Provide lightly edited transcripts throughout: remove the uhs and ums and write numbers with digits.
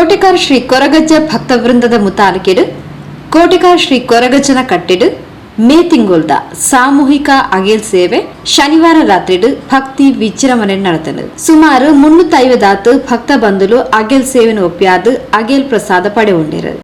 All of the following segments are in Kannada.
ಕೋಟೆಕಾರ್ ಶ್ರೀ ಕೊರಗಜ್ಜ ಭಕ್ತವೃಂದದ ಮುತಾಲಿಕೆಡು ಕೋಟೆಕಾರ್ ಶ್ರೀ ಕೊರಗಜ್ಜನ ಕಟ್ಟಿಡು ಮೇ ತಿಂಗೊಳ್ದ ಸಾಮೂಹಿಕ ಅಗೇಲ್ ಸೇವೆ ಶನಿವಾರ ರಾತ್ರಿಡು ಭಕ್ತಿ ವಿಜೃಂಭಣೆ ನಡೆದನು. ಸುಮಾರು 350 ಭಕ್ತ ಬಂಧುಲು ಅಗೇಲ್ ಸೇವೆನು ಒಪ್ಪಿಯಾದು ಅಗೇಲ್ ಪ್ರಸಾದ ಪಡೆಯುಂಡಿರು.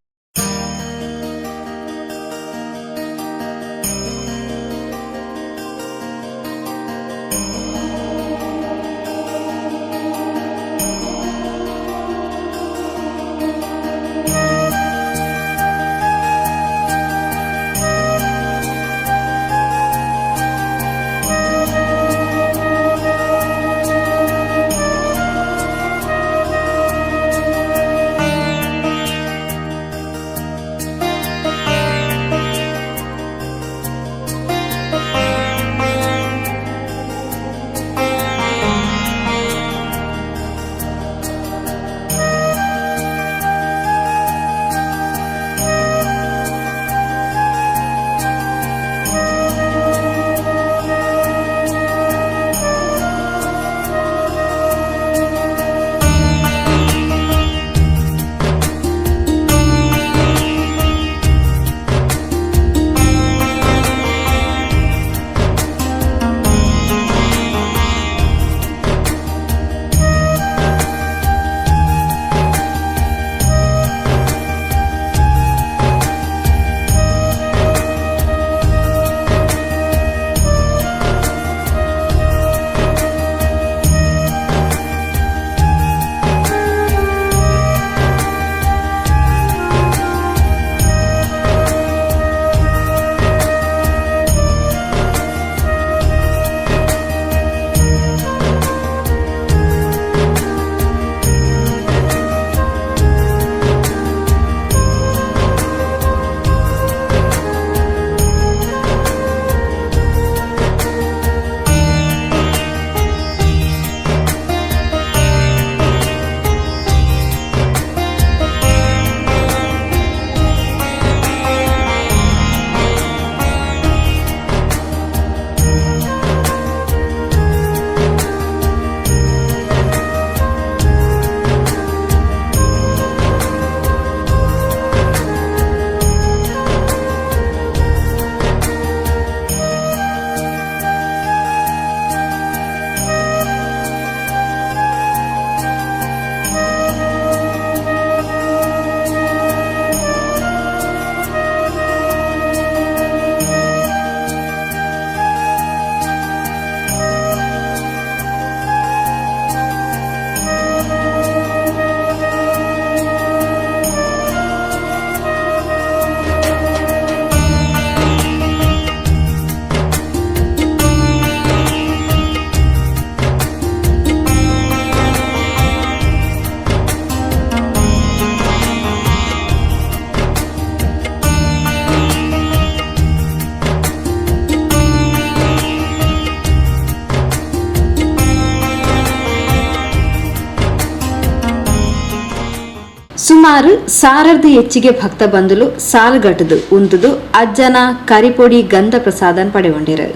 ಸುಮಾರು 1000 ಹೆಚ್ಚಿಗೆ ಭಕ್ತ ಬಂಧುಲು ಸಾಲುಗಟ್ಟದು ಉಂತುದು ಅಜ್ಜನ ಕರಿಪೊಡಿ ಗಂಧ ಪ್ರಸಾದನ ಪಡೆಯುಂಡಿರು.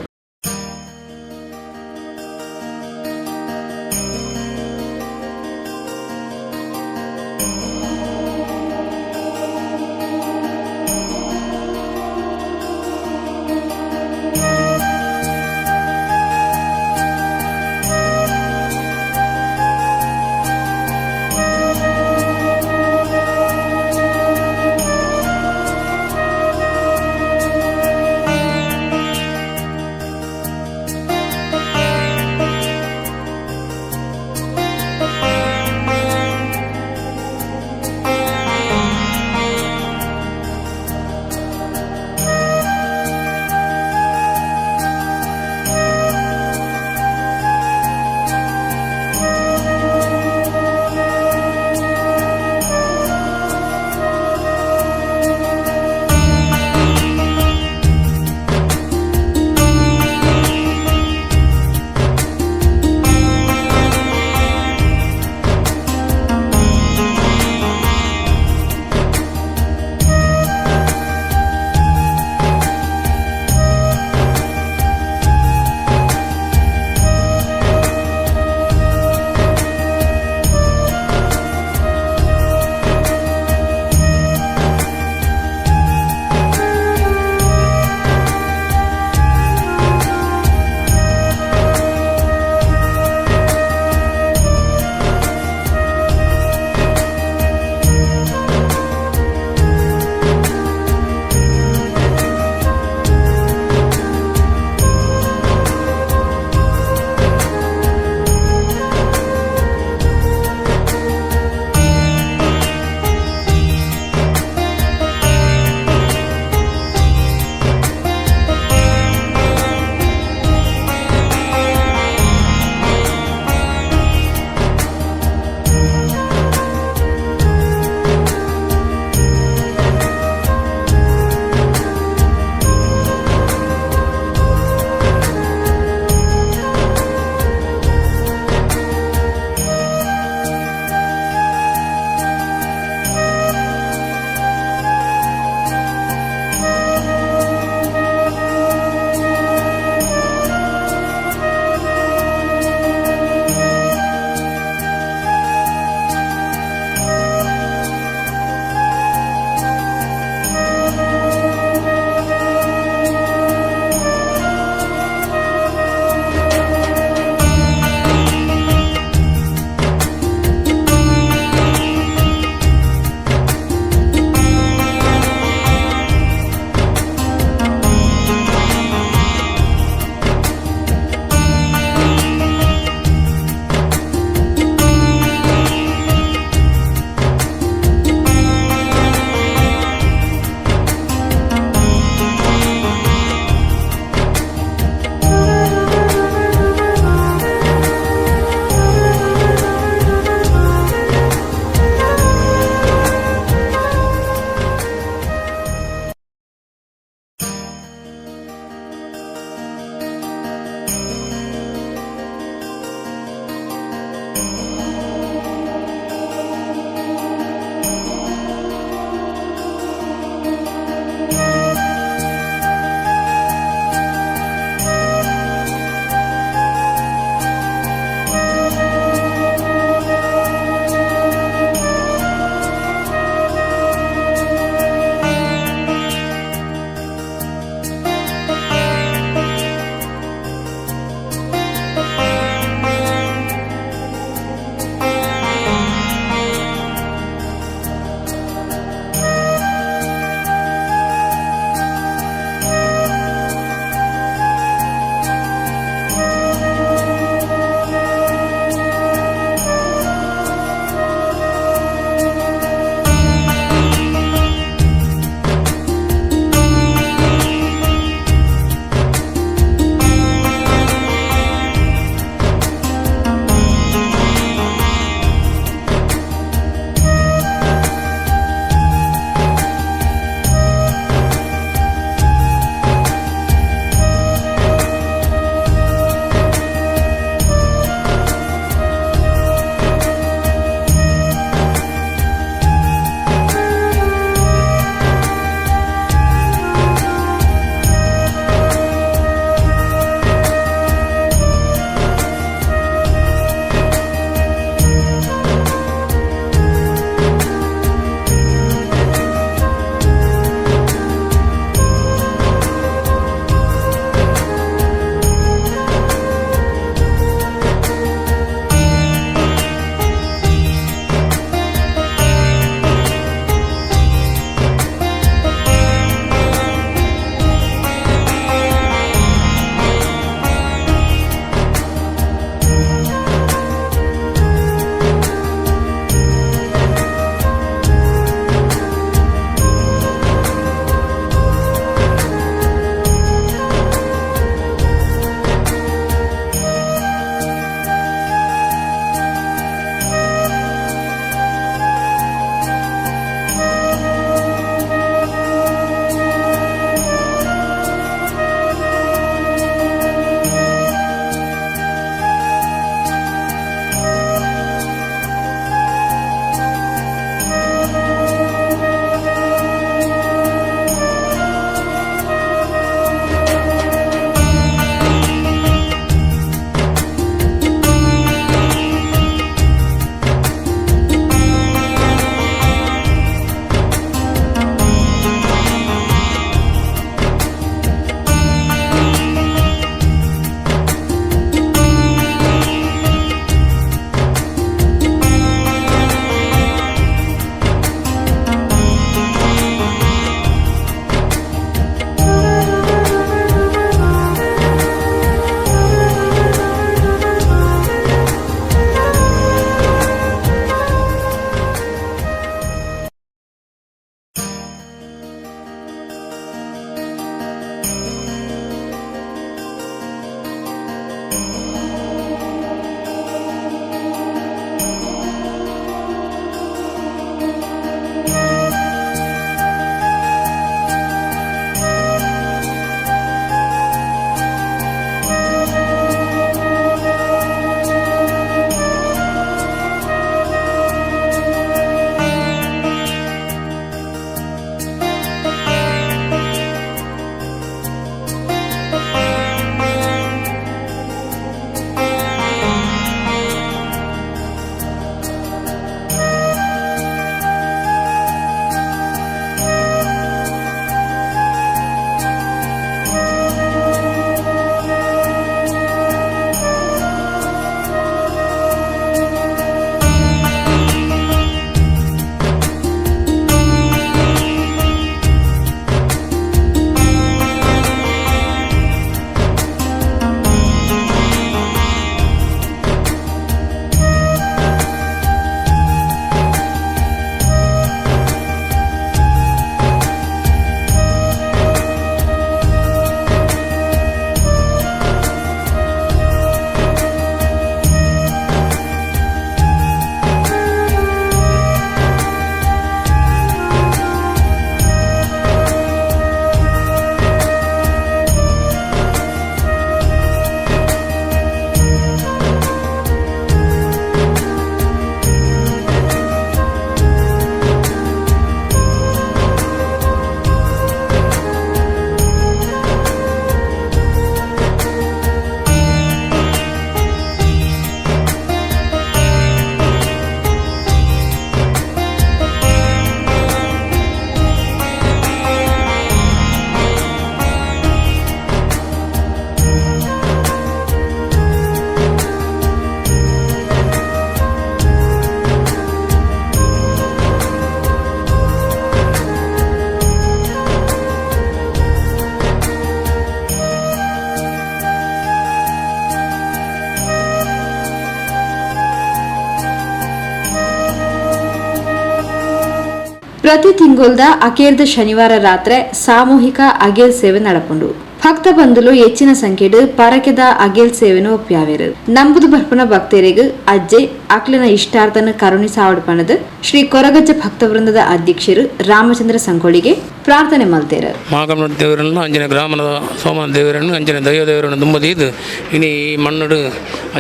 ಪ್ರತಿ ತಿಂಗಳದ ಅಖೇರ್ದ ಶನಿವಾರ ರಾತ್ರಿ ಸಾಮೂಹಿಕ ಅಗೇಲ್ ಸೇವೆ ನಡಪುಂಡು. ಭಕ್ತ ಬಂಧುಲು ಹೆಚ್ಚಿನ ಸಂಖ್ಯೆಡು ಪರಕೆದ ಅಗೇಲ್ ಸೇವೆನು ಒಪ್ಪ್ಯಾವೆರು. ನಂಬುದು ಬರ್ಪುನ ಭಕ್ತರಿಗೂ ಅಜ್ಜೆ ಅಕ್ಲಿನ ಇಷ್ಟಾರ್ಥನ ಕರುಣಿ ಸಾವಡ್ಪಣದ ಶ್ರೀ ಕೊರಗಜ್ಜ ಭಕ್ತವೃಂದದ ಅಧ್ಯಕ್ಷರು ರಾಮಚಂದ್ರ ಸಂಕೋಳಿಗೆ ಪ್ರಾರ್ಥನೆ ಮಲ್ತೇರು. ಮಾಗಮನ ದೇವರನ್ನು ಅಂಜನ ಗ್ರಾಮದ ಸೋಮನ ದೇವರನ್ನು ಅಂಜನ ದೈವ ದೇವರನ್ನು ದುಂಬದಿದ್ದು ಇನಿ ಈ ಮಣ್ಣಡು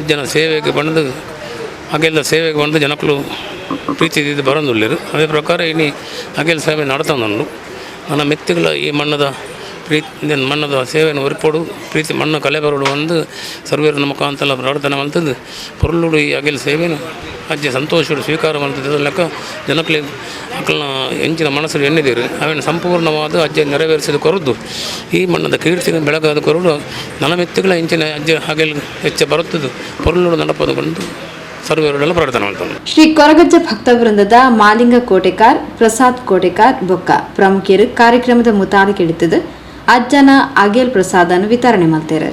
ಅಜ್ಜನ ಸೇವೆಗೆ ಬಂದು ಅಗೆಲ್ಲ ಸೇವೆಗೆ ಬಂದು ಜನಕ್ಕಳು ಪ್ರೀತಿ ಬರೋದಿಲ್ಲರು. ಅದೇ ಪ್ರಕಾರ ಇನಿ ಅಗೆಲ್ಲ ಸೇವೆ ನಡ್ತಂದು ನನ್ನ ಮೆತ್ತಿಗಳ ಈ ಮಣ್ಣದ ಪ್ರೀತಿ ಮಣ್ಣದ ಸೇವೆಯನ್ನು ಒರಿಪೋಡು ಪ್ರೀತಿ ಮಣ್ಣು ಕಲೆ ಬರೋಡು ಒಂದು ಸರ್ವೇರ ಮುಖಾಂತರ ಪ್ರಾರ್ಥನೆ ಮಾಡ್ತದ್ದು ಪೊರ್ಲುಡು ಈ ಅಗೆಲ್ಲ ಸೇವೆನು ಅಜ್ಜೆ ಸಂತೋಷಡು ಸ್ವೀಕಾರ ಮಾಡ್ತದ್ದು ಲೆಕ್ಕ ಜನಕ್ಲಿ ಮಕ್ಕಳನ್ನ ಹೆಂಚಿನ ಮನಸ್ಸು ಎಣ್ಣಿದ್ದೀರಿ ಅವೇನು ಸಂಪೂರ್ಣವಾದ ಅಜ್ಜೆ ನೆರವೇರಿಸಿದ ಕೊರದು ಈ ಮಣ್ಣದ ಕೀರ್ತಿನ ಬೆಳಗಾದ ಕೊರಡು ನನ್ನ ಮೆತ್ತಿಗಳ ಹೆಂಚಿನ ಅಜ್ಜೆ ಹಾಗೆಲ್ಲ ಹೆಚ್ಚ ಬರುತ್ತದೆ ಪೊರ್ಲುಡು ನಡಪದು ಬಂದು ಸರ್ವೇರೆಲ್ಲ ಪ್ರಾರ್ಥನೆ ಮಾಡ್ತಾರೆ. ಶ್ರೀ ಕೊರಗಜ್ಜ ಭಕ್ತವೃಂದದ ಮಾಲಿಂಗ ಕೋಟೆಕಾರ್, ಪ್ರಸಾದ್ ಕೋಟೆಕಾರ್ ಬೊಕ್ಕ ಪ್ರಮುಖರು ಕಾರ್ಯಕ್ರಮದ ಮುತಾದ ಕೆಡಿತದ ಅಜ್ಜನ ಅಗೇಲ್ ಪ್ರಸಾದನ್ನು ವಿತರಣೆ ಮಾಡ್ತಾರೆ.